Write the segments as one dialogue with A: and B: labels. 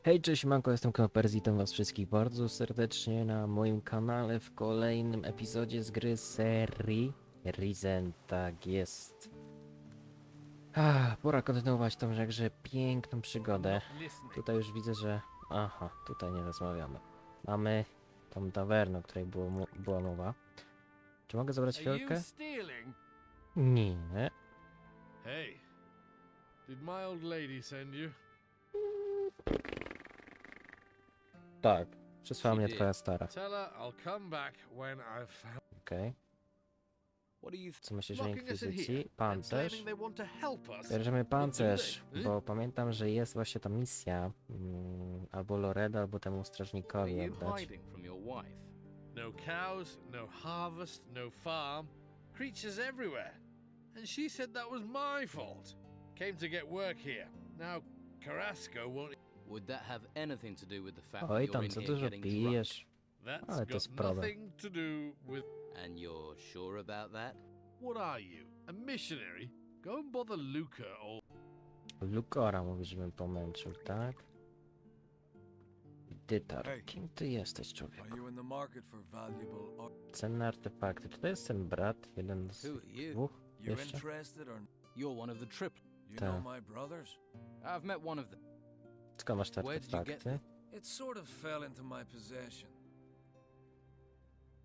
A: Hej, cześć, manko, jestem Knoperz, witam was wszystkich bardzo serdecznie na moim kanale w kolejnym epizodzie z gry serii Risen, tak jest. Pora kontynuować tą jakże piękną przygodę. Tutaj już widzę, że... Aha, tutaj nie rozmawiamy. Mamy tą tawernę, o której była mowa. Czy mogę zabrać fiolkę? Nie.
B: Hey, did my old lady send you?
A: Tak, przysłała mnie twoja stara.
B: Tell her I'll come back when I've found.
A: Okej. Co myślisz o
B: Locking us in
A: inkwizycji?
B: here and
A: Pancerz?
B: claiming they want to help us.
A: Bierzemy pancerz,
B: they?
A: bo pamiętam, że jest właśnie ta misja. Albo Loreda, albo temu strażnikowi oddać.
B: No cows, no harvest, no farm. Creatures everywhere. And she said that was my fault. Came to get work here. Now Carrasco won't.
C: Would that have anything to do with the fact
A: Oj,
C: that
A: tam
C: you're
A: co
C: in here
A: dużo
C: getting drunk?
A: pijesz.
B: That's
A: Ale to
B: got
A: jest problem.
B: nothing to do with.
C: And you're sure about that?
B: What are you? A missionary? Go and bother Luca or.
A: Lukora mówi, żebym pomęczył, tak? Dytar, kim ty jesteś, człowieku? Cenne artefakty. Czy to jest ten brat? Jeden z
C: Who are you?
A: dwóch? Jeszcze?
C: You're one of the triplets.
A: Tak.
C: I've met one of them.
A: Skąd masz te
C: Where did you get
A: artefakty?
D: It sort of fell into my possession.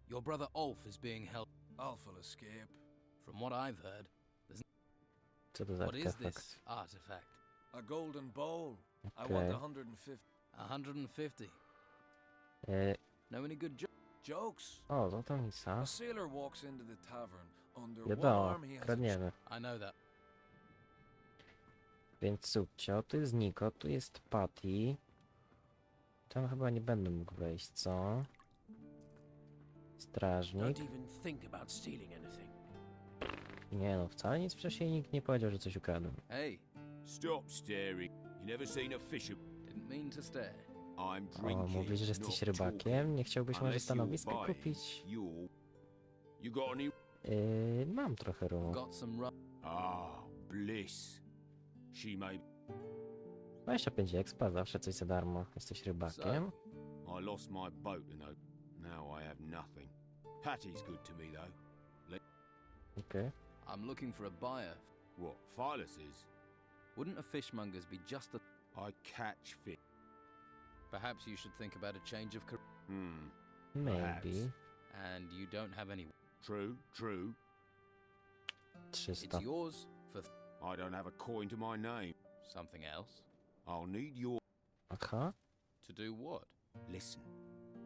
C: Your brother Ulf is being held.
D: Alpha will escape.
C: From what I've heard,
A: Co to za
C: what is this
A: artefakt?
C: artifact?
D: A golden bowl. I want
A: Okej.
D: 150
C: 150.
A: E,
C: Know any good
D: jokes.
A: O, złota misa.
D: A sailor walks into the tavern under one
A: Wiadomo,
D: arm he has a
A: kradniemy.
C: I know that.
A: Więc subcio, tu jest Niko, tu jest Patty. Tam chyba nie będę mógł wejść, co? Strażnik.
E: Don't even think about stealing anything.
A: Nie no, wcale nic wcześniej nikt nie powiedział, że coś ukradłem.
C: Hey,
E: Stop staring. You never seen a fisher.
C: didn't mean to stare.
E: I'm
A: O,
E: drinking.
A: mówisz, że jesteś
E: not
A: rybakiem?
E: talking.
A: Nie chciałbyś może
E: Unless you're
A: stanowisko
E: buying,
A: kupić?
E: You got any?
A: Mam trochę rumu.
C: Got some
E: Ah, bliss. She may.
A: 25 expa, zawsze coś za darmo. Jesteś rybakiem?
E: I lost my boat, now I have nothing. Patty's good to me though.
A: Okej.
C: I'm looking for a buyer.
E: What? Phyllis is.
C: Wouldn't a fishmonger's be just a...
E: I catch fish.
C: Perhaps you should think about a change of career.
A: Maybe.
C: And you don't have any...
E: True, true.
A: 300.
C: It's yours for
E: I don't have a coin to my name.
C: something else.
E: I'll need your.
A: Aha.
C: To do what?
E: Listen,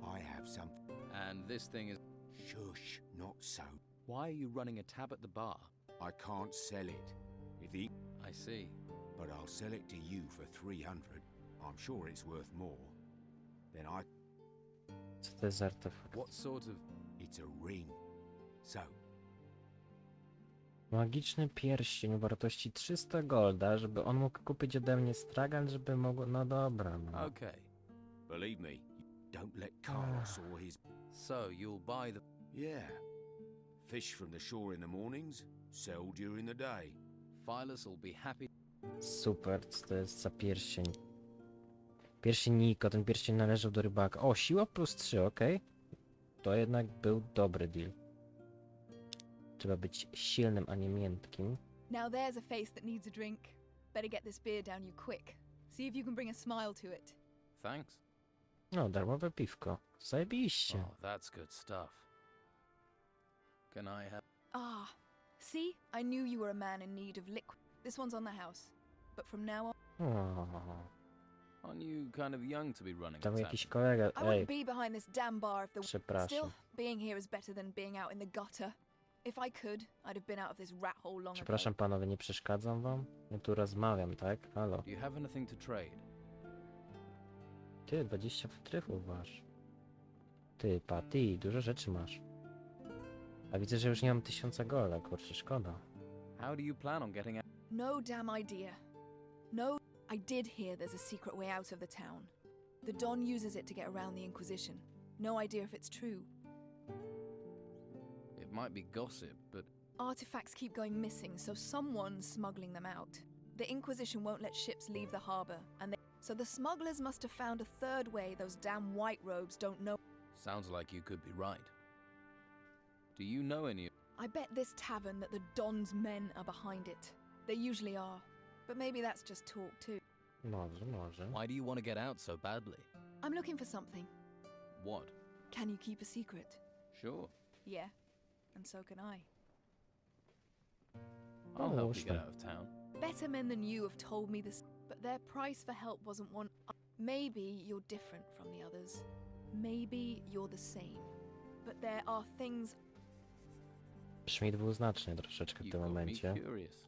E: I have something.
C: And this thing is...
E: Shush, not so.
C: Why are you running a tab at the bar?
E: I can't sell it. If the.
C: I see.
E: But I'll sell it to you for 300. I'm sure it's worth more. Then I.
A: Co to jest za artefakt?
C: What sort of...
E: It's a ring. So,
A: Magiczny pierścień o wartości 300 golda, żeby on mógł kupić ode mnie stragan, żeby mógł... No dobra, no.
C: Okay.
E: believe me, don't let Carlos or his.
C: So you'll buy the...
E: Yeah. Fish from the shore in the mornings, sell during the day.
C: Phyllis will be happy.
A: Super, co to jest za pierścień? Pierścień Niko, ten pierścień należał do rybaka. O, siła plus 3, okej. To jednak był dobry deal. Trzeba być silnym, a nie miętkim.
F: Now there's a face that needs a drink. Better get this beer down you quick. See if you can bring a smile to it.
C: Thanks.
A: No, darmowe piwko. Zajebiście.
C: Oh, that's good stuff. Can I have...
F: Ah, see? I knew you were a man in need of liquid. This one's on the house. But from now on,
A: O,
C: Aren't you kind of young to be running a
A: tam
C: tap?
A: jakiś kolega...
F: I
A: Ej,
F: wouldn't be behind this damn bar if the...
A: przepraszam.
F: Still, being here is better than being out in the gutter. If I could, I'd have been out of this rat hole long
A: Przepraszam panowie, nie przeszkadzam wam? Ja tu rozmawiam, tak? Halo.
C: Do you have anything to trade?
A: Ty, 20 wytrychów masz. Ty, Patty, dużo rzeczy masz. A widzę, że już nie mam 1000 golda, kurczę, szkoda.
C: How do you plan on getting out?
F: No damn idea. No, I did hear there's a secret way out of the town. The Don uses it to get around the Inquisition. No idea if it's true.
C: It might be gossip, but
F: Artifacts keep going missing, so someone's smuggling them out. The Inquisition won't let ships leave the harbor, and So the smugglers must have found a third way those damn white robes don't know.
C: Sounds like you could be right. Do you know any?
F: I bet this tavern that the Don's men are behind it. They usually are. But maybe that's just talk too.
A: Może.
C: Why do you want to get out so badly?
F: I'm looking for something.
C: What?
F: Can you keep a secret?
C: Sure.
F: Yeah. And so can I.
C: I'll help you
A: Załóżmy.
C: get out of town.
F: Better men than you have told me this, but their price for help wasn't one. Maybe you're different from the others. Maybe you're the same. But there are things.
A: Brzmi dwuznacznie troszeczkę w
C: You
A: tym
C: got me
A: momencie.
C: curious.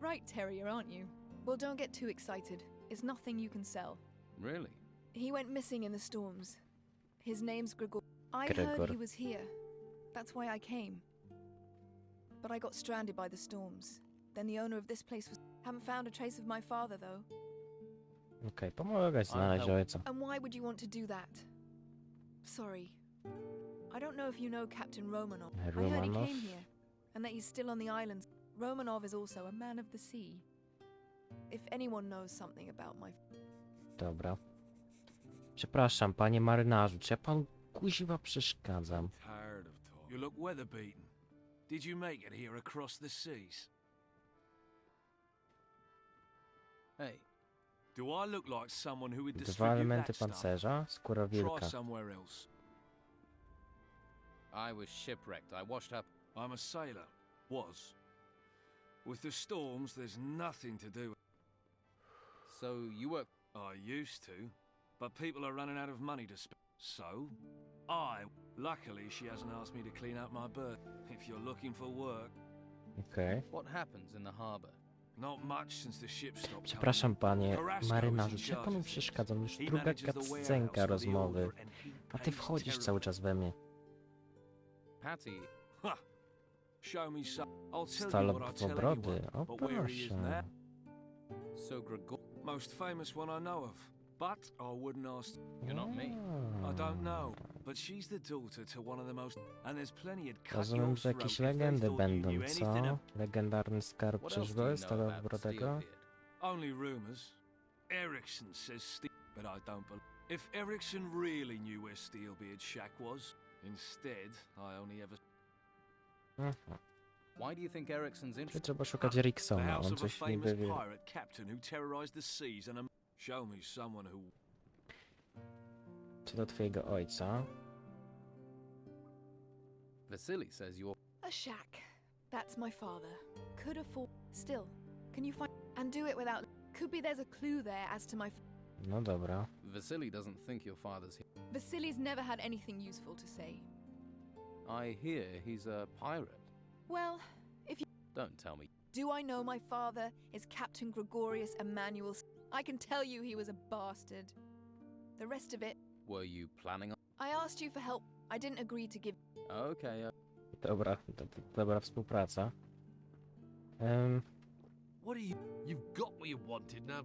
F: Right, Terrier, aren't you? Well, don't get too excited. It's nothing you can sell.
C: Really?
F: He went missing in the storms. His name's Gregor. I
A: Gregor.
F: heard he was here. That's why I came. But I got stranded by the storms. Then the owner of this place was. Haven't found a trace of my father, though.
A: Okej, pomogę znaleźć
C: help.
A: ojca.
F: And why would you want to do that? Sorry. I don't know if you know Captain Romanov. I heard he
A: Romanov?
F: came here, and that he's still on the islands. Romanov is also a man of the sea. If anyone knows something about my...
A: Dobra. Przepraszam, panie marynarzu, czy ja panu kuźwa przeszkadzam?
D: Tired of talk. You look weather beaten. Did you make it here across the seas?
C: Hey,
D: Do I look like someone who would
A: Dwa
D: distribute
A: elementy
D: that stuff?
A: pancerza, skóra
D: Try
A: wilka.
D: somewhere else.
C: I was shipwrecked. I washed up.
D: I'm a sailor. Was. With the storms, there's nothing to do.
C: So you work.
D: I used to, but people are running out of money to spend. So, luckily, she hasn't asked me to clean out my berth. If you're looking for work,
A: Okej.
C: What happens in the harbor?
D: not much since the ship stopped.
A: Przepraszam, panie marynarzu, czy ja panu przeszkadzam? Już druga cutscenka rozmowy, a ty wchodzisz cały czas we mnie.
C: Patty,
D: Show me some. I'll tell you what I tell
A: Stalowobrody,
D: anyone.
A: o
D: But where he is
A: proszę.
D: now,
C: so Gregor.
D: most famous one I know of. But I wouldn't ask.
C: You're not me.
D: I don't know. But she's the daughter to one of the most. And there's plenty at cut
A: Rozumiem,
D: your
A: że
D: throat
A: jakieś
D: if they
A: legendy
D: thought you
A: będą,
D: knew anything
A: co? Legendarny skarb
C: What else do
A: czyżby
C: you know about
A: Stalowobrodego?
C: Steelbeard?
D: Only rumors. Ericsson says but I don't believe. If Ericsson really knew where Steelbeard's shack was, instead, I only ever.
A: Mhm.
C: Why do you think Ericsson's
A: Czy
C: interested?
A: trzeba szukać
D: The
A: Ricksona?
D: house
A: On
D: of a
A: coś
D: famous
A: niby wie.
D: pirate captain who terrorized the seas and show me someone who.
A: Co do twojego ojca?
C: Vasily says you're.
F: A shack. That's my father. Could afford. Still, can you find and do it without? Could be there's a clue there as to my.
A: No dobra.
C: Vasily doesn't think your father's here.
F: Vasily's never had anything useful to say.
C: I hear he's a pirate.
F: Well, if you
C: Don't tell me.
F: do, I know my father is Captain Gregorius Emanuel. I can tell you he was a bastard. The rest of it,
C: Were you planning on?
F: I asked you for help. I didn't agree to give.
C: Okay.
A: Dobra, dobra współpraca.
B: What do you... You've got what you wanted, now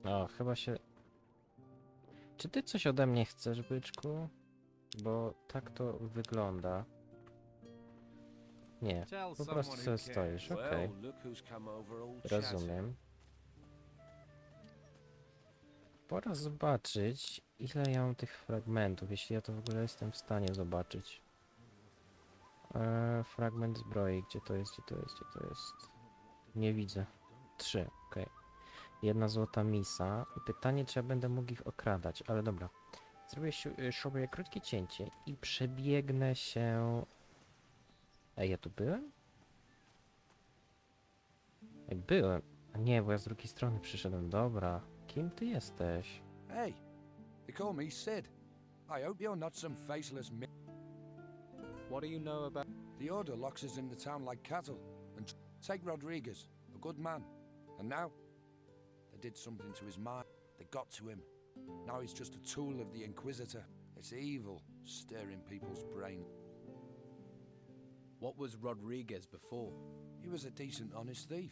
A: O, chyba się... Czy ty coś ode mnie chcesz, byczku? Bo tak to wygląda. Nie,
B: tell
A: po
B: someone
A: prostu
B: who
A: sobie
B: cares.
A: stoisz, okej.
D: Well, look who's come over all
A: Rozumiem. Pora zobaczyć, ile ja mam tych fragmentów, jeśli ja to w ogóle jestem w stanie zobaczyć. Fragment zbroi, gdzie to jest, gdzie to jest, gdzie to jest? Nie widzę. 3, okej. Jedna złota misa. I pytanie, czy ja będę mógł ich okradać, ale dobra. Zrobię sobie krótkie cięcie i przebiegnę się... Ej, ja tu byłem? Ej, byłem. A nie, bo ja z drugiej strony przyszedłem. Dobra. Kim ty jesteś?
G: Hey, they call me Sid. I hope you're not some faceless
C: What do you know about?
G: The Order locks us in the town like cattle. And take Rodriguez, a good man. And now, they did something to his mind. They got to him. Now he's just a tool of the Inquisitor. It's evil, stirring people's brains.
C: What was Rodriguez before?
G: He was a decent, honest thief.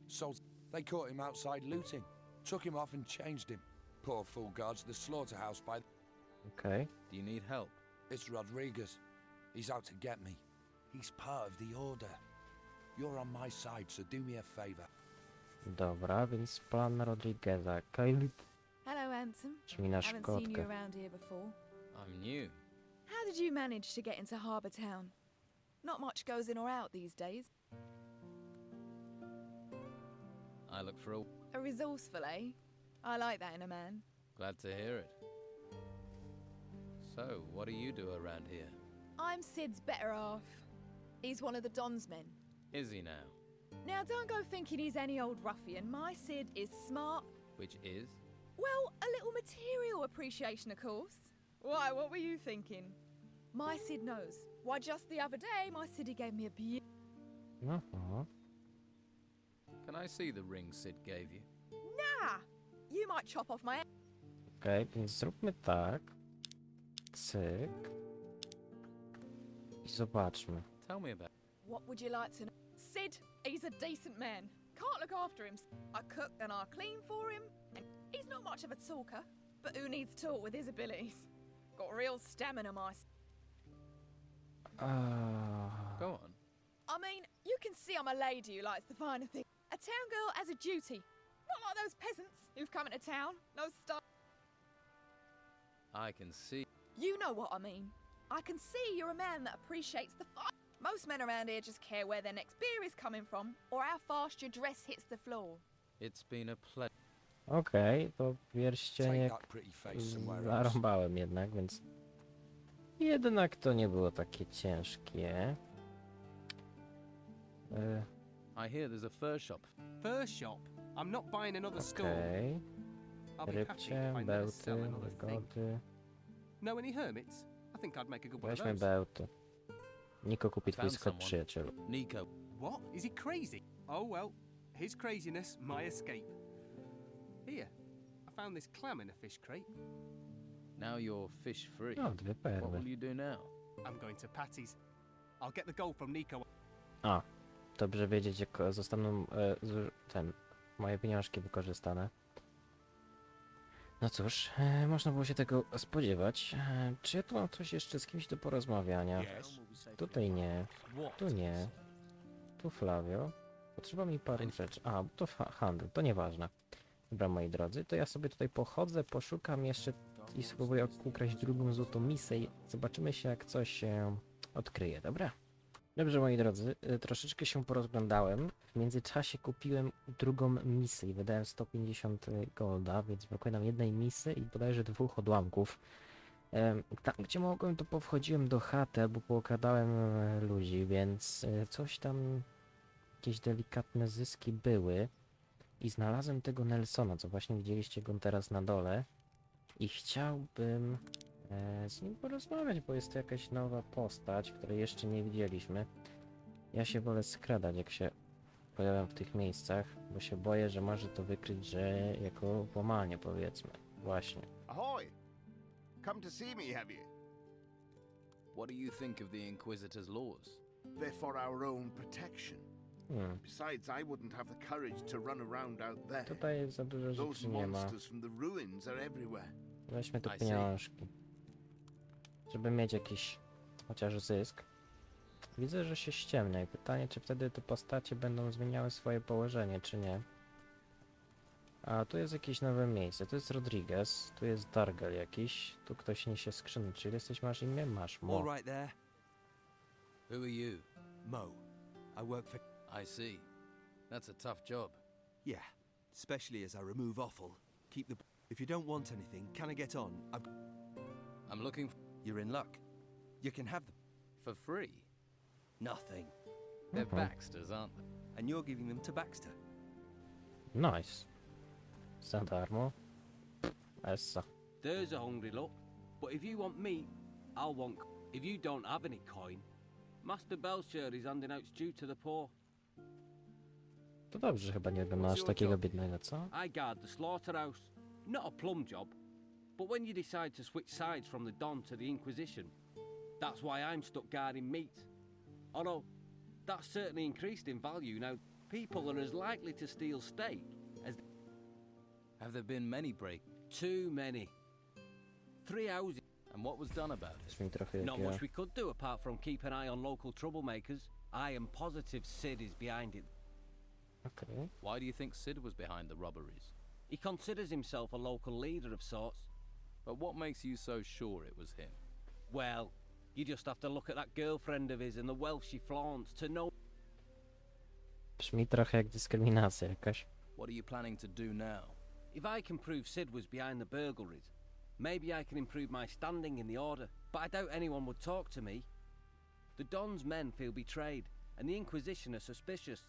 G: So they caught him outside looting, took him off and changed him. Poor fool guards the slaughterhouse by...
A: Okej.
C: Do you need help?
G: It's Rodriguez. He's out to get me. He's part of the Order. You're on my side, so do me a favor.
A: Dobra, więc plan Rodrigueza. Kyle...
F: handsome.
A: Czyli na
F: Haven't seen you
A: Szkotkę.
F: around here before.
C: I'm new.
F: How did you manage to get into Harbour Town? Not much goes in or out these days.
C: I look for a...
F: A resourceful, eh? I like that in a man.
C: Glad to hear it. So, what do you do around here?
F: I'm Sid's better half. He's one of the Don's men.
C: Is he now?
F: Now, don't go thinking he's any old ruffian. My Sid is smart.
C: Which is?
F: Well, a little material appreciation, of course. Why, what were you thinking? My Sid knows. Why, just the other day, my Siddy gave me a
A: Aha.
C: Can I see the ring Sid gave you?
F: Nah! You might chop off my head.
A: Okej, więc zróbmy tak. Cyk. I zobaczmy.
C: Tell me about...
F: What would you like to know? Sid, he's a decent man. Can't look after him. I cook and I clean for him. And he's not much of a talker, but who needs talk with his abilities? Got real stamina, my...
C: Go on.
F: I mean, you can see I'm a lady who likes the finer things. A town girl has a duty. Not like those peasants who've come into town. No stuff.
C: I can see...
F: You know what I mean. I can see you're a man that appreciates the fight. Most men around here just care where their next beer is coming from, or how fast your dress hits the floor.
C: It's been a pleasure.
A: Okej, to
G: Take
A: pierścienie
G: that pretty face somewhere else.
A: zarąbałem jednak, więc... Jednak to nie było takie ciężkie.
C: I hear there's a fur shop.
H: Fur shop? I'm not buying another store.
A: Okej.
H: I'll be happy
A: Rybcie,
H: if I never sell
A: bełty,
H: another thing.
A: wygody.
H: Know any hermits? I think I'd make a good one of
A: Weźmy
H: those.
A: bełty. Niko kupi twój
C: Found
A: sklep,
C: someone.
A: przyjacielu.
C: Nico.
H: What? Is he crazy? Oh well, his craziness, my escape. Here, I found this clam in a fish crate.
C: Now you're fish free.
A: O, dwie
C: What
A: perły.
C: will you do now?
H: I'm going to Patty's. I'll get the gold from Nico.
A: A, dobrze wiedzieć, jak zostaną moje pieniążki wykorzystane. No cóż, można było się tego spodziewać. Czy ja tu mam coś jeszcze z kimś do porozmawiania? Tutaj nie, tu nie, tu Flavio. Potrzeba mi paru rzeczy. A, to handel, to nieważne. Dobra, moi drodzy, to ja sobie tutaj pochodzę, poszukam jeszcze i spróbuję ukraść drugą złotą misję i zobaczymy się, jak coś się odkryje, dobra? Dobrze, moi drodzy, troszeczkę się porozglądałem. W międzyczasie kupiłem drugą misję i wydałem 150 golda, więc brakuje nam jednej misji i bodajże 2 odłamków. Tam, gdzie mogłem, to powchodziłem do chaty albo pookradałem ludzi, więc coś tam, jakieś delikatne zyski były. I znalazłem tego Nelsona, co właśnie widzieliście go teraz na dole. I chciałbym z nim porozmawiać, bo jest to jakaś nowa postać, której jeszcze nie widzieliśmy. Ja się wolę skradać, jak się pojawiam w tych miejscach, bo się boję, że może to wykryć, że jako włamanie, powiedzmy. Właśnie.
I: Ahoy! Come to see me, have you?
C: What do you think of the Inquisitor's laws?
I: They're for our own protection. Besides, I wouldn't have the courage to run around out there.
A: Tutaj za dużo
I: Those
A: rzeczy nie ma.
I: monsters from the ruins are everywhere.
A: Weźmy te
C: I see.
A: pieniążki. Żeby mieć jakiś chociaż zysk. Widzę, że się ściemnia i pytanie, czy wtedy te postacie będą zmieniały swoje położenie, czy nie. A tu jest jakieś nowe miejsce. Tu jest Rodriguez, tu jest Dargel jakiś, tu ktoś niesie skrzynę. Czy jesteś, masz imię? Masz, Mo.
J: All right there.
C: Who are you?
J: Mo. I work for...
C: I see. That's a tough job.
J: Yeah. Especially as I remove offal. Keep the... If you don't want anything, can I get on?
C: I'm looking
J: You're in luck. You can have them.
C: for free.
J: Nothing.
C: They're
A: Mhm.
C: Baxter's, aren't they?
J: And you're giving them to Baxter.
A: Nice. Za darmo. Essa.
H: There's a hungry look. But if you want meat, I'll want... If you don't have any coin, Master Belcher is handing out stew to the poor.
A: To dobrze, chyba nie wygląda aż takiego biednego, co?
H: I guard the slaughterhouse. Not a plum job. But when you decide to switch sides from the Don to the Inquisition, that's why I'm stuck guarding meat. Although, that's certainly increased in value now. People are as likely to steal steak as...
C: Have there been many break?
H: Too many. 3 houses.
C: And what was done about it?
A: Jest mi trochę
H: Not
A: jakiego...
H: much we could do apart from keep an eye on local troublemakers. I am positive Sid is behind it.
A: Okej.
C: Why do you think Sid was behind the robberies?
H: He considers himself a local leader of sorts.
C: But what makes you so sure it was him?
H: Well, you just have to look at that girlfriend of his and the wealth she flaunts to know.
A: Brzmi trochę jak dyskryminacja jakaś.
C: What are you planning to do now?
H: If I can prove Sid was behind the burglaries, maybe I can improve my standing in the Order, but I doubt anyone would talk to me. The Don's men feel betrayed, and the Inquisition are suspicious.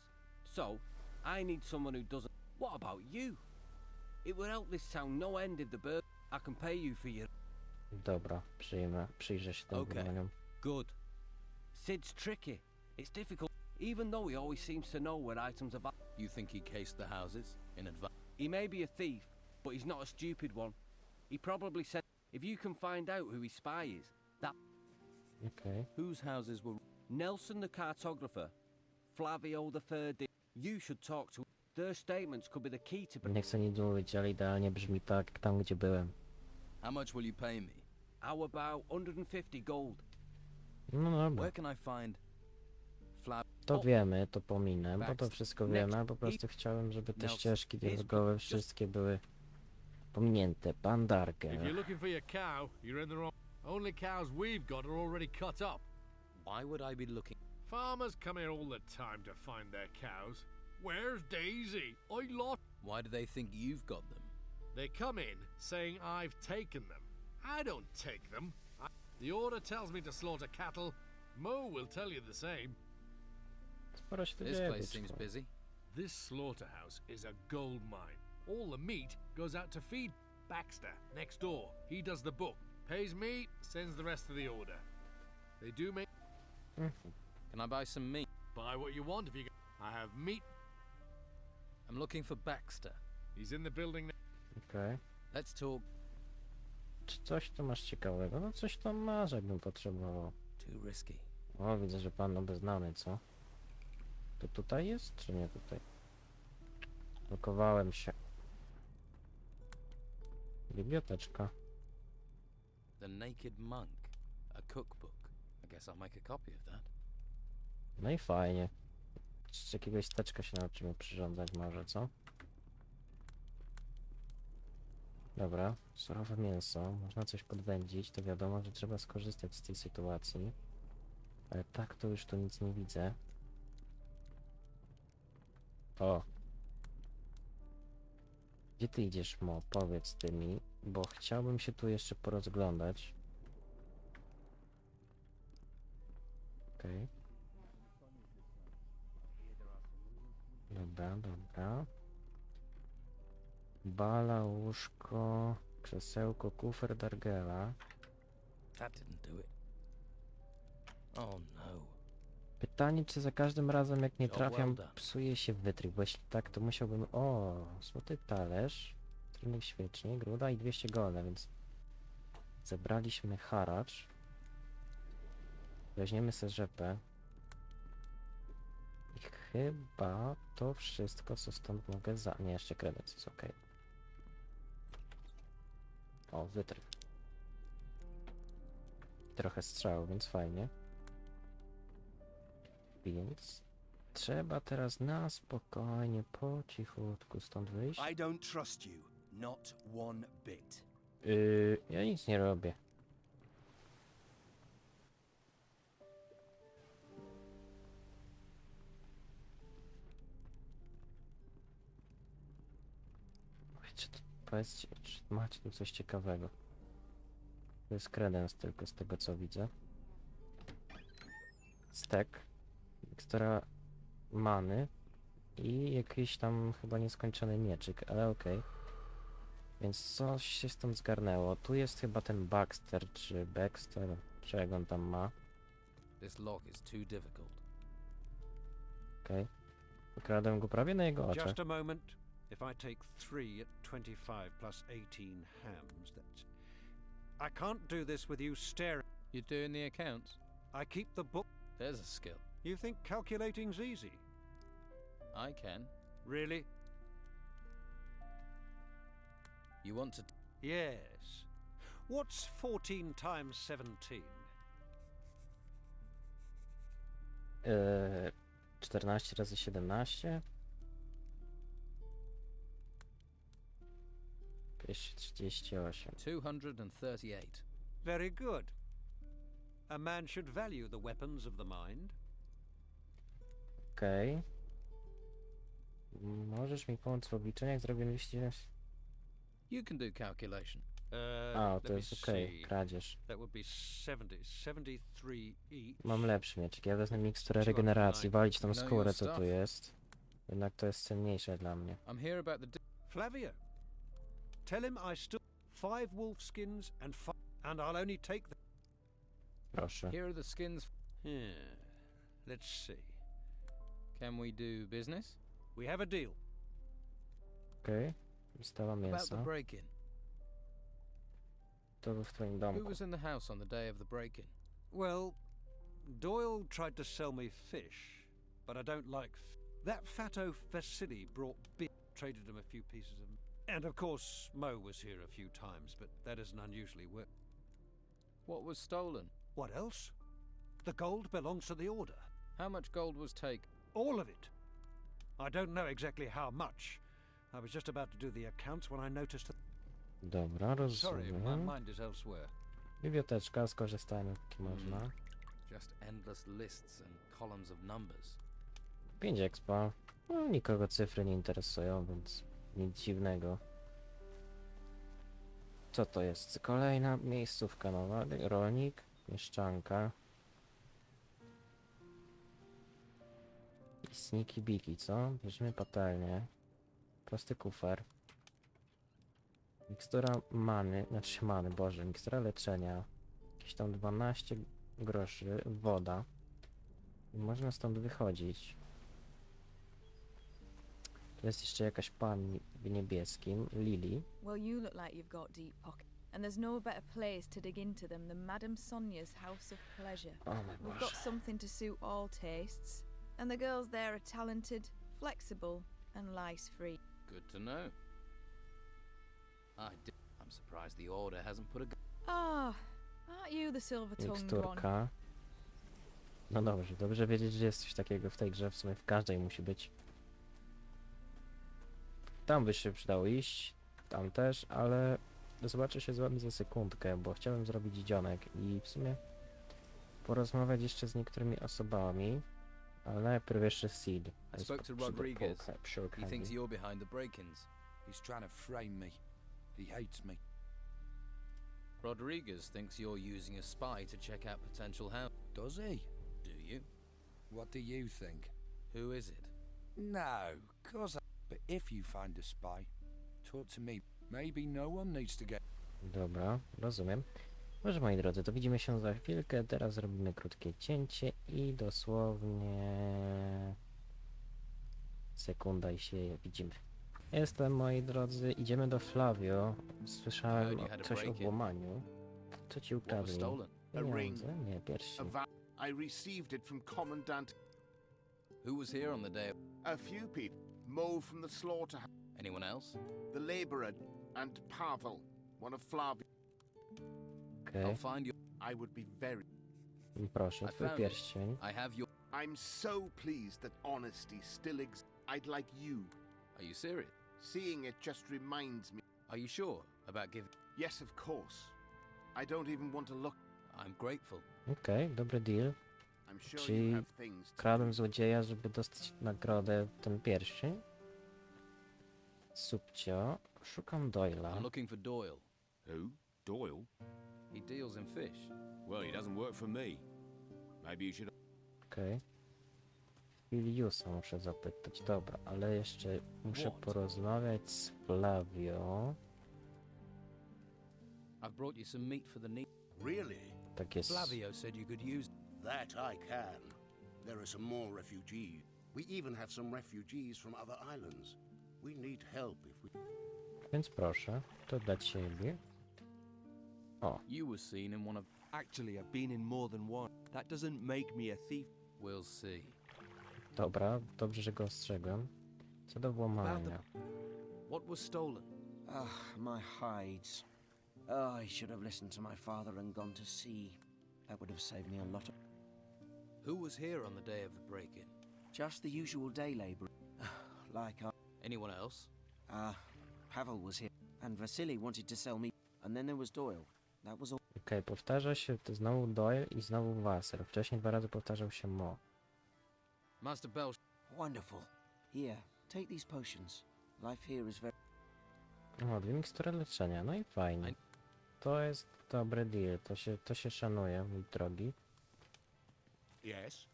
H: So, I need someone who doesn't... What about you? It would help this town no end if the I can pay you for your...
A: Dobra, przyjrzę się tym wyglądom.
H: Good. Sid's tricky. It's difficult, even though he always seems to know where items are...
C: You think he cased the houses in advance?
H: He may be a thief, but he's not a stupid one. He probably said, if you can find out who his spy is, that...
A: Okay.
C: Whose houses were...
H: Nelson the cartographer, Flavio the third... You should talk to... Their statements could be the key to...
A: Nie chcę nic mówić, ale idealnie brzmi tak, jak tam gdzie byłem.
C: How much will you pay me?
H: How about 150 gold?
A: No dobra.
C: Where can I find...
A: To wiemy, to pominę, bo to wszystko wiemy, ale po prostu chciałem, żeby te ścieżki dialogowe wszystkie były pominięte. Pan Darker.
B: If you're looking for your cow, you're in the wrong... Only cows we've got are already cut up.
C: Why would I be looking...
B: Farmers come here all the time to find their cows. Where's Daisy? I lost...
C: Why do they think you've got them?
B: They come in saying I've taken them. I don't take them. The Order tells me to slaughter cattle. Mo will tell you the same.
A: Sporo się tu
C: This
A: dzieje,
C: place
A: byczku.
C: seems busy.
B: This slaughterhouse is a gold mine. All the meat goes out to feed Baxter next door. He does the book, pays me, sends the rest to the Order. They do make...
C: Can I buy some meat?
B: Buy what you want if you... I have meat.
C: I'm looking for Baxter.
B: He's in the building now.
A: Okej.
C: Let's talk.
A: Czy coś tu masz ciekawego? No coś tam masz, jakbym potrzebował.
C: Too risky.
A: O, widzę, że pan obeznany, co? To tutaj jest, czy nie tutaj? Blokowałem się. Biblioteczka.
C: The Naked Monk. A cookbook. I guess I'll make a copy of that.
A: No i fajnie. Z jakiegoś steczka się nauczymy przyrządzać może, co? Dobra, surowe mięso. Można coś podwędzić, to wiadomo, że trzeba skorzystać z tej sytuacji. Ale tak to już tu nic nie widzę. O! Gdzie ty idziesz, Mo? Powiedz ty mi, bo chciałbym się tu jeszcze porozglądać. Okej. Dobra, dobra. Bala, łóżko, krzesełko, kufer Dargela.
C: That didn't do it. Oh no.
A: Pytanie, czy za każdym razem jak nie
C: Job
A: trafiam,
C: well done.
A: psuje się wytrych, bo jeśli tak, to musiałbym... O, złoty talerz, trynek świecznik, ruda i 200 golda, więc... Zebraliśmy haracz. Weźmiemy sobie rzepę. I chyba to wszystko, co stąd mogę za... Nie, jeszcze kredyt jest ok. O, wytrych. Trochę strzału, więc fajnie. Więc trzeba teraz na spokojnie, po cichutku stąd wyjść.
J: I don't trust you, not one bit.
A: Ja nic nie robię. Powiedzcie, czy macie tu coś ciekawego? To jest kredens tylko z tego co widzę. Stek. Mikstura many. I jakiś tam chyba nieskończony mieczyk, ale okej. Więc coś się stąd zgarnęło. Tu jest chyba ten Baxter, czy Baxter, czy jak on tam ma.
C: This lock is too difficult.
A: Okej. Ukradłem go prawie na jego oczach.
K: Just a moment. If I take 3 at 25 plus 18 hams, that's... I can't do this with you staring.
C: You're doing the accounts?
K: I keep the book.
C: There's a skill.
K: You think calculating's easy?
C: I can.
K: Really?
C: You want to...
K: Yes. What's 14 times 17?
A: 14 razy 17? 238.
C: 238.
K: Very good. A man should value the weapons of the mind.
A: Okej. Możesz mi pomóc w obliczeniach? Zrobię 200.
C: You can do calculation.
A: A,
K: Let
A: to
K: me
A: jest okej,
K: see.
A: kradzież.
K: That would be 73 each.
A: Mam lepszy mieczek, ja wezmę miksturę regeneracji, walić tą
C: You know
A: skórę,
C: your
A: co tu
C: stuff.
A: jest. Jednak to jest cenniejsze dla mnie.
C: I'm here about the.
K: Flavio, tell him I still 5 wolf skins and I'll only take the.
A: Proszę.
C: Here are the skins.
K: Yeah. Let's see.
C: Can we do business?
K: We have a deal.
A: Okej. Dostawa
C: About the
A: mięsa.
C: break-in.
A: To był w twoim
C: Who
A: domku.
C: was in the house on the day of the break-in?
K: Well, Doyle tried to sell me fish, but I don't like. That fatto Vasily brought beer, traded him a few pieces of. And of course, Mo was here a few times, but that isn't unusually work.
C: What was stolen?
K: What else? The gold belongs to the Order.
C: How much gold was taken?
K: All of it. I don't know exactly how much. I was just about to do the accounts when I noticed that.
A: Dobra,
K: Sorry, my
A: rozumiem.
K: mind is elsewhere.
A: Biblioteczka, skorzystajmy póki można.
C: Just endless lists and columns of numbers.
A: 5 expa. No, nikogo cyfry nie interesują, więc nic dziwnego. Co to jest? Kolejna miejscówka nowa. Rolnik, mieszczanka. I sniki biki, co? Bierzemy patelnię. Prosty kufer. Mikstura many, znaczy many, boże, mikstura leczenia. Jakieś tam 12 groszy, woda. I można stąd wychodzić. Tu jest jeszcze jakaś pani w niebieskim, Lily.
F: Well, you look like you've got deep pockets. And there's no better place to dig into them than Madame Sonia's House of Pleasure.
A: O mój
F: We've got
A: Boże.
F: something to suit all tastes. And the girls there are talented, flexible, and lice-free.
C: Good to know. I'm surprised the Order hasn't put a.
F: Ah, aren't you the silver-tongued one?
A: Miksturka. No dobrze, dobrze wiedzieć, że jest coś takiego w tej grze, w sumie w każdej musi być. Tam by się przydało iść, tam też, ale zobaczę się z wami za sekundkę, bo chciałem zrobić dzionek i w sumie porozmawiać jeszcze z niektórymi osobami, ale najpierw jeszcze Sid.
C: I spoke to Rodriguez.
A: Przy
C: He
A: okazji.
C: thinks you're behind the break-ins.
G: He's trying to frame me. He hates me.
C: Rodriguez thinks you're using a spy to check out potential house.
G: Does he?
C: Do you?
G: What do you think?
C: Who is it?
G: No, cause I... But if you find a spy, talk to me. Maybe no one needs to get...
A: Dobra, rozumiem. Może moi drodzy, to widzimy się za chwilkę. Teraz zrobimy krótkie cięcie i dosłownie sekunda i się widzimy. Jestem, moi drodzy, idziemy do Flavio. Słyszałem coś o włamaniu. Co ci
C: What was
A: ukradli?
C: stolen?
A: Pieniądze? Nie, pierścień.
I: I received it from Commandant.
C: Who was here on the day?
I: A few people. Mo from the slaughterhouse.
C: Anyone else?
I: The labourer. And Pavel, one of Flavia's.
A: Okej,
C: I'll find you.
I: I would be very...
A: proszę,
C: I
A: twój
C: found it.
A: pierścień.
C: I have your.
I: I'm so pleased that honesty still exists. I'd like you.
C: Are you serious?
I: Seeing it just reminds me.
C: Are you sure about giving?
I: Yes, of course. I don't even want to look.
C: I'm grateful.
A: Okej, dobry deal.
I: I'm sure
A: Czyli
I: you have things to
A: kradłem
I: do.
A: złodzieja, żeby dostać nagrodę, ten pierścień. Subcio. Szukam Doyla.
C: I'm looking for Doyle.
E: Who? Doyle?
C: He deals in fish.
E: Well, he doesn't work for me. Maybe you should...
A: Okej. Iliusa muszę zapytać. Dobra, ale jeszcze muszę
C: What?
A: porozmawiać z Flavio.
C: I've brought you some meat for the need.
L: Really?
A: Tak jest.
C: Flavio said you could use.
L: That I can. There are some more refugees. We even have some refugees from other islands. We need help if we...
A: Więc proszę, to dla ciebie. O,
C: You were seen in one of.
J: Actually, I've been in more than one. That doesn't make me a thief.
C: We'll see.
A: dobra, dobrze, że go ostrzegłem. Co do włamania.
C: What was stolen?
M: My hides. Oh, I should have listened to my father and gone to sea. That would have saved me a lot of...
C: Who was here on the day of the break-in?
M: Just the usual day labour. Like
C: Anyone else?
M: Pavel was here. And Vasily wanted to sell me. And then there was Doyle. That was all.
A: Okej, powtarza się to znowu Doyle i znowu Wasser. Wcześniej 2 razy powtarzał się Mo.
C: Master Bell.
M: Wonderful. Here, take these potions. Life here is very...
A: O, 2 mikstury leczenia, no i fajnie. To jest dobry deal, to się szanuje, mój drogi.
E: Yes?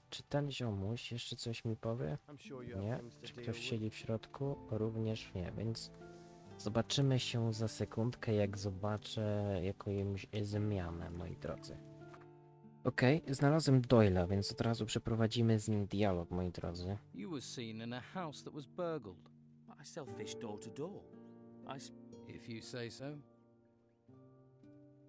A: Czy ten ziomuś jeszcze coś mi powie? Nie. Czy ktoś siedzi w środku? Również nie, więc zobaczymy się za sekundkę, jak zobaczę jakąś zmianę, moi drodzy. Okej, znalazłem Doyla, więc od razu przeprowadzimy z nim dialog, moi drodzy.
C: You were seen in a house that was burgled.
N: I sell fish door to door.
C: If you say so.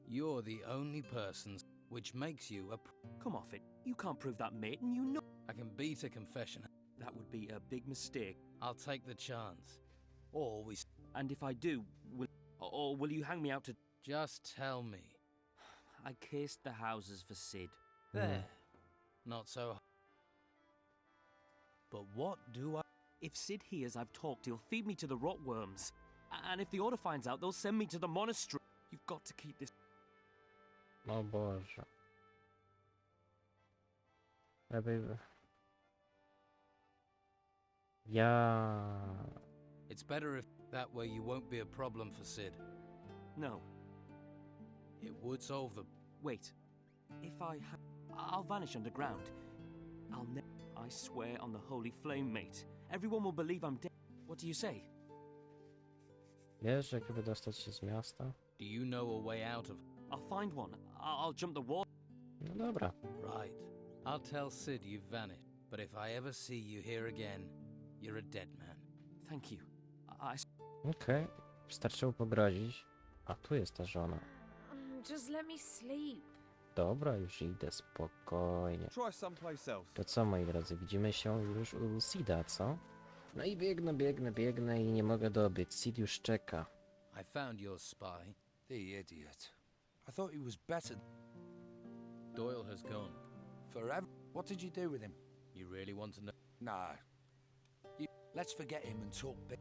C: You're the only person, which makes you a...
N: Come off it. You can't prove that, mate, and you know...
C: I can beat a confession.
N: That would be a big mistake.
C: I'll take the chance. Or we...
N: And if I do, will you hang me out to...
C: Just tell me.
N: I cased the houses for Sid.
C: There. Not so... But what do I...
N: If Sid hears I've talked, he'll feed me to the rotworms. And if the Order finds out, they'll send me to the monastery. You've got to keep this...
A: O Boże.
C: It's better if that way you won't be a problem for Sid.
N: No.
C: It would solve the...
N: Wait. If I'll vanish underground. I swear on the holy flame, mate. Everyone will believe I'm dead. What do you say?
A: Wiesz, jak wydostać się z miasta?
C: Do you know a way out of...
N: I'll find one. I'll jump the wall.
A: No dobra.
C: Right. I'll tell Sid you've vanished. But if I ever see you here again, you're a dead man.
N: Thank you.
A: Okej. Wystarczyło pogrozić. A tu jest ta żona.
O: Just let me sleep.
A: Dobra, już idę, spokojnie.
J: Try someplace else.
A: To co, moi drodzy, widzimy się już u Sida, co? No i biegnę i nie mogę dobiec. Sid już czeka.
C: I found your spy.
G: The idiot. I thought he was better.
C: Doyle has gone.
G: Forever? What did you do with him?
C: You really want to know?
G: Nah. Let's forget him and talk big.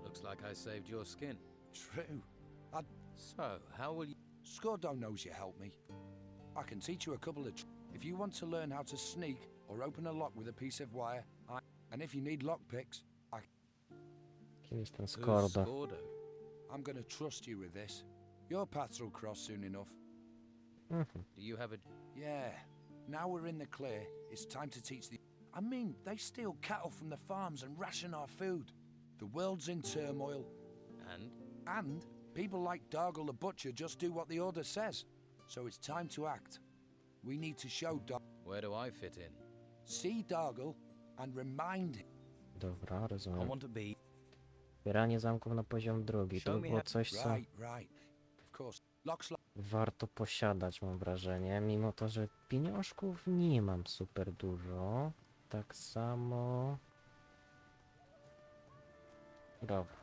C: Looks like I saved your skin.
G: True.
C: So, how will you...
G: Scordo knows you help me. I can teach you a couple of... If you want to learn how to sneak or open a lock with a piece of wire, and if you need lockpicks,
A: Kim jest ten Scordo?
G: I'm gonna trust you with this. Your paths will cross soon enough.
C: Do you have a...
G: Yeah. Now we're in the clear, it's time to teach the... I mean, they steal cattle from the farms and ration our food. The world's in turmoil. And people like Dargle the Butcher just do what the Order says. So it's time to act. We need to show
C: Where do I fit in?
G: See Dargle and remind him.
A: Dobra, rozumiem.
J: I want to be...
A: Zbieranie zamków na poziom drugi. To było coś, co
G: Right. Of course. Locks
A: warto posiadać, mam wrażenie. Mimo to, że pieniążków nie mam super dużo. Tak samo... Dobra.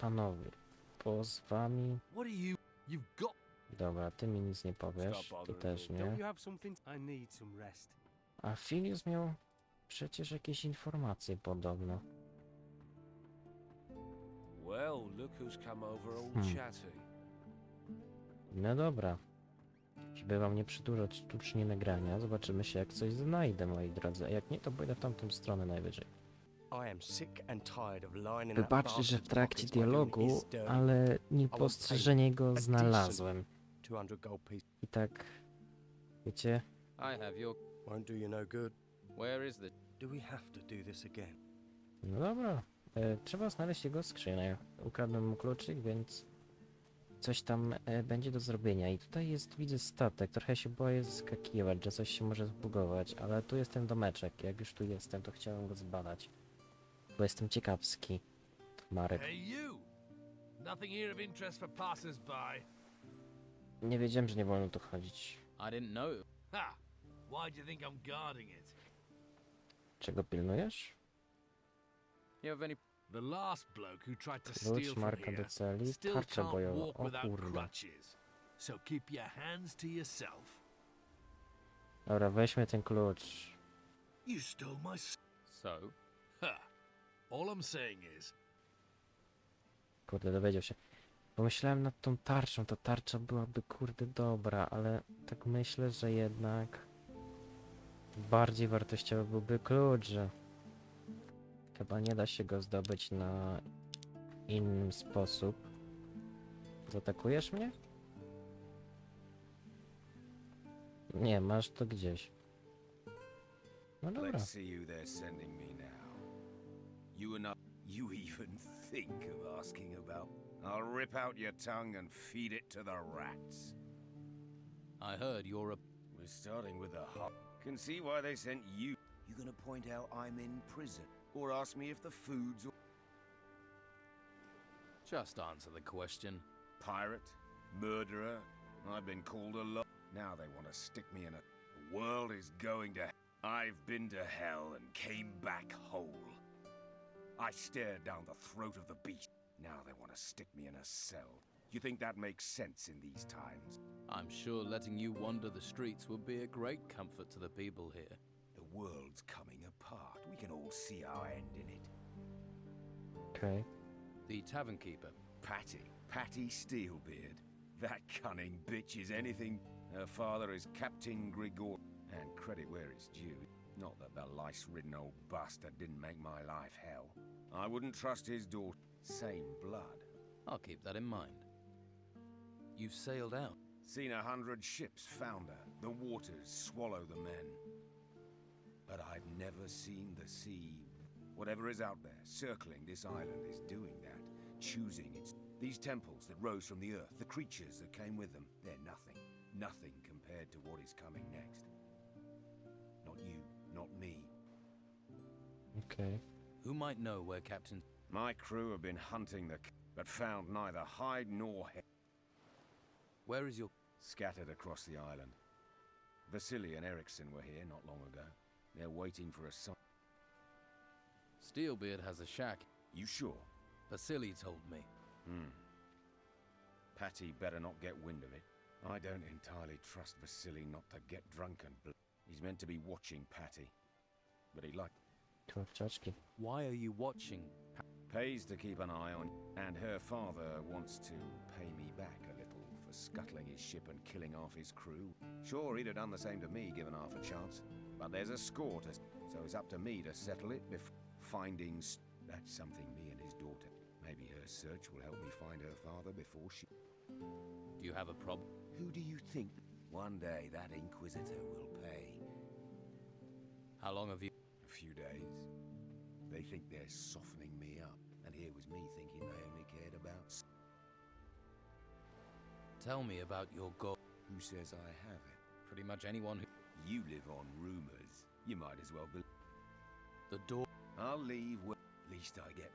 A: Panowie, pozwami...
D: What are you? You've got...
A: Dobra, ty mi nic nie powiesz. Ty też nie. A Filius miał przecież jakieś informacje podobno.
D: Well, look who's come over all chatty.
A: No dobra. Żeby wam nie przedłużać sztucznie nagrania, zobaczymy się, jak coś znajdę, moi drodzy. A jak nie, to pójdę w tamtą stronę najwyżej. Wybaczcie, że w trakcie dialogu, ale niepostrzeżenie go znalazłem. I tak, wiecie...
C: I have your...
M: Won't do you no good.
C: Where is the...
M: Do we have to do this again?
A: No dobra, trzeba znaleźć jego skrzynię. Ukradłem mu kluczyk, więc coś tam będzie do zrobienia. I tutaj jest, widzę, statek. Trochę się boję zaskakiwać, że coś się może zbugować, ale tu jest ten domeczek. Jak już tu jestem, to chciałem go zbadać. Bo jestem ciekawski. Marek.
B: Hey you! Nothing here of interest for passers-by.
A: Nie wiedziałem, że nie wolno tu chodzić.
C: I didn't know.
B: Ha! Why do you think I'm guarding it?
A: Czego pilnujesz?
C: You have any...
B: The last bloke who tried to
A: Wróć
B: steal from
A: marka do
B: here
A: celi.
B: still
A: Tarcza
B: can't
A: bojowa.
B: walk
A: O
B: without
A: kurde.
B: crutches. So keep your hands to yourself.
A: Dobra, weźmy ten klucz.
B: You stole my
C: So?
B: Ha! All I'm saying is,
A: Kurde, dowiedział się. Pomyślałem nad tą tarczą, ta tarcza byłaby kurde dobra, ale tak myślę, że jednak bardziej wartościowy byłby klucz, że chyba nie da się go zdobyć na inny sposób. Zaatakujesz mnie? Nie, masz to gdzieś. No dobra.
E: Let's see who they're sending me now. You and you even think of asking about? I'll rip out your tongue and feed it to the rats.
C: I heard you're a...
E: We're starting with the hot. Can see why they sent you. You gonna point out I'm in prison? Or ask me if the food's...
C: Just answer the question.
E: Pirate? Murderer? I've been called a lot. Now they want to stick me in a... The world is going to... I've been to hell and came back whole. I stared down the throat of the beast. Now they want to stick me in a cell. You think that makes sense in these times?
C: I'm sure letting you wander the streets would be a great comfort to the people here.
E: The world's coming apart. We can all see our end in it.
A: Okay.
C: The tavern keeper.
E: Patty Steelbeard. That cunning bitch is anything. Her father is Captain Grigor. And credit where it's due. Not that the lice-ridden old bastard didn't make my life hell. I wouldn't trust his daughter. Same blood.
C: I'll keep that in mind. You've sailed out.
E: Seen 100 ships founder. The waters swallow the men. But I've never seen the sea. Whatever is out there, circling this island, is doing that. Choosing its... These temples that rose from the earth, the creatures that came with them, they're nothing. Nothing compared to what is coming next. Not you, not me.
A: Okay.
C: Who might know where Captain...
E: My crew have been hunting but found neither hide nor head.
C: Where is your...
E: Scattered across the island. Vasily and Eriksson were here not long ago. They're waiting for a sign.
C: Steelbeard has a shack.
E: You sure?
C: Vasily told me.
E: Patty better not get wind of it. I don't entirely trust Vasily not to get drunk and he's meant to be watching Patty. But he like...
C: Why are you watching?
E: Pays to keep an eye on, and her father wants to pay me back a little for scuttling his ship and killing half his crew. Sure, he'd have done the same to me given half a chance, but there's a score to, so it's up to me to settle it before finding. That's something me and his daughter. Maybe her search will help me find her father before she.
C: Do you have a problem?
E: Who do you think? One day that Inquisitor will pay.
C: How long have you?
E: A few days. They think they're softening me up, and here was me thinking they only cared about...
C: Tell me about your goal.
E: Who says I have it?
C: Pretty much anyone who...
E: You live on rumors. You might as well be...
C: The door...
E: I'll leave where... Least I get...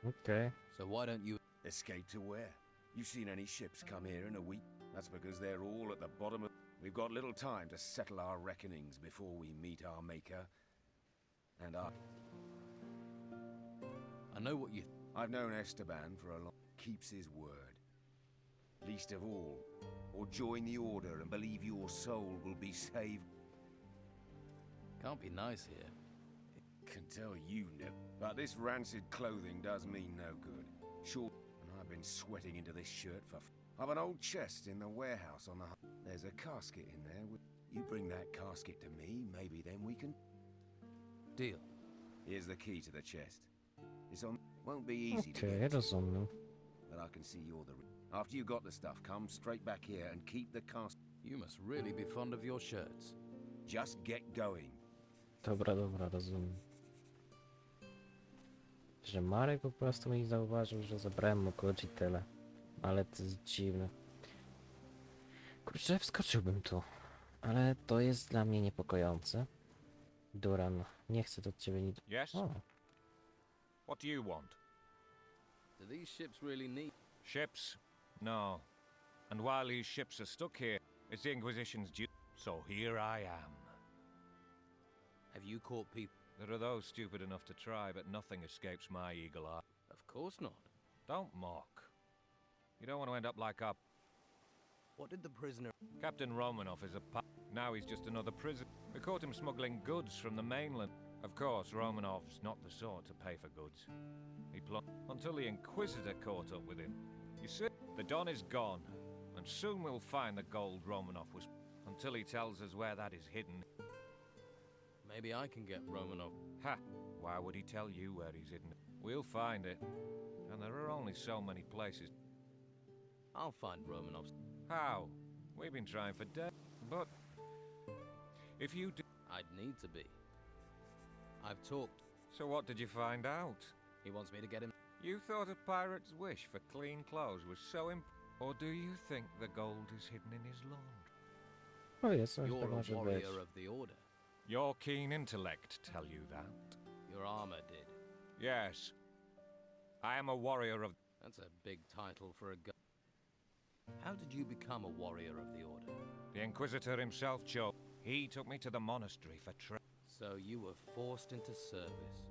A: Okay.
C: So why don't you...
E: Escape to where? You seen any ships come here in a week? That's because they're all at the bottom of... We've got little time to settle our reckonings before we meet our maker. And
C: I know what you...
E: I've known Esteban for a long... Keeps his word. Least of all. Or join the Order and believe your soul will be saved.
C: Can't be nice here.
E: Can tell you no. But this rancid clothing does me no good. Sure, and I've been sweating into this shirt for... I've an old chest in the warehouse on the... There's a casket in there. You bring that casket to me, maybe then we can...
C: Deal.
E: Here's the key to the chest. It's on... Won't be easy to
A: Okay,
E: get to,
A: rozumiem.
E: but I can see you're the... After you got the stuff, come straight back here and keep the casket.
C: You must really be fond of your shirts.
E: Just get going.
A: Dobra, rozumiem. Że Marek po prostu mi zauważył, że zabrałem mu klucz i tyle. Ale to jest dziwne. Kurczę, wskoczyłbym tu. Ale to jest dla mnie niepokojące. Duran, nie chcę od ciebie nic...
P: Yes?
A: O.
P: What do you want?
C: Do these ships really need...
P: Ships? No. And while these ships are stuck here, it's the Inquisition's due. So here I am.
C: Have you caught people?
P: There are those stupid enough to try, but nothing escapes my eagle eye.
C: Of course not.
P: Don't mock. You don't want to end up like our...
C: What did the prisoner...
P: Captain Romanov is a now he's just another prisoner. We caught him smuggling goods from the mainland. Of course, Romanov's not the sort to pay for goods. He until the Inquisitor caught up with him. You see, the Don is gone, and soon we'll find the gold Romanov was... until he tells us where that is hidden.
C: Maybe I can get Romanov.
P: Ha! Why would he tell you where he's hidden? We'll find it. And there are only so many places.
C: I'll find Romanov's.
P: How? We've been trying for days, but... if you do...
C: I'd need to be. I've talked.
P: So what did you find out?
C: He wants me to get him.
P: You thought a pirate's wish for clean clothes was so Or do you think the gold is hidden in his laundry?
A: Oh yes,
C: You're a warrior of the Order.
P: Your keen intellect tell you that.
C: Your armor did.
P: Yes. I am a warrior of...
C: That's a big title for a gu... How did you become a warrior of the Order?
P: The Inquisitor himself chose. He took me to the monastery for
C: So you were forced into service?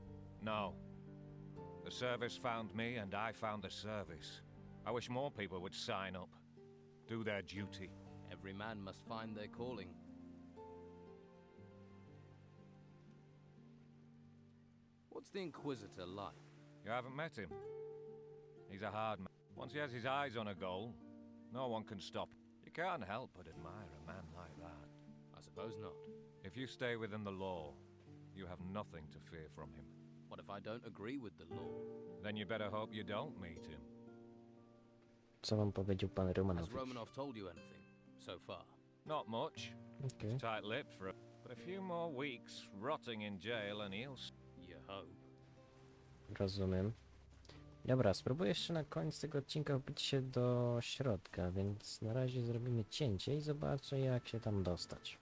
P: No. The service found me and I found the service. I wish more people would sign up. Do their duty.
C: Every man must find their calling. What's the Inquisitor like?
P: You haven't met him. He's a hard man. Once he has his eyes on a goal, no one can stop. You can't help but admire a man like that.
C: I suppose not.
P: If you stay within the law, you have nothing to fear from him.
C: What if I don't agree with the law?
P: Then you better hope you don't meet him.
A: Co wam powiedział pan
C: Has
A: Romanowicz?
C: Romanov told you anything so far?
P: Not much.
A: Okay.
P: He's tight-lipped for but a few more weeks rotting in jail and he'll...
C: You hope.
A: Rozumiem. Dobra, spróbuję jeszcze na koniec tego odcinka wbić się do środka, więc na razie zrobimy cięcie i zobaczę jak się tam dostać.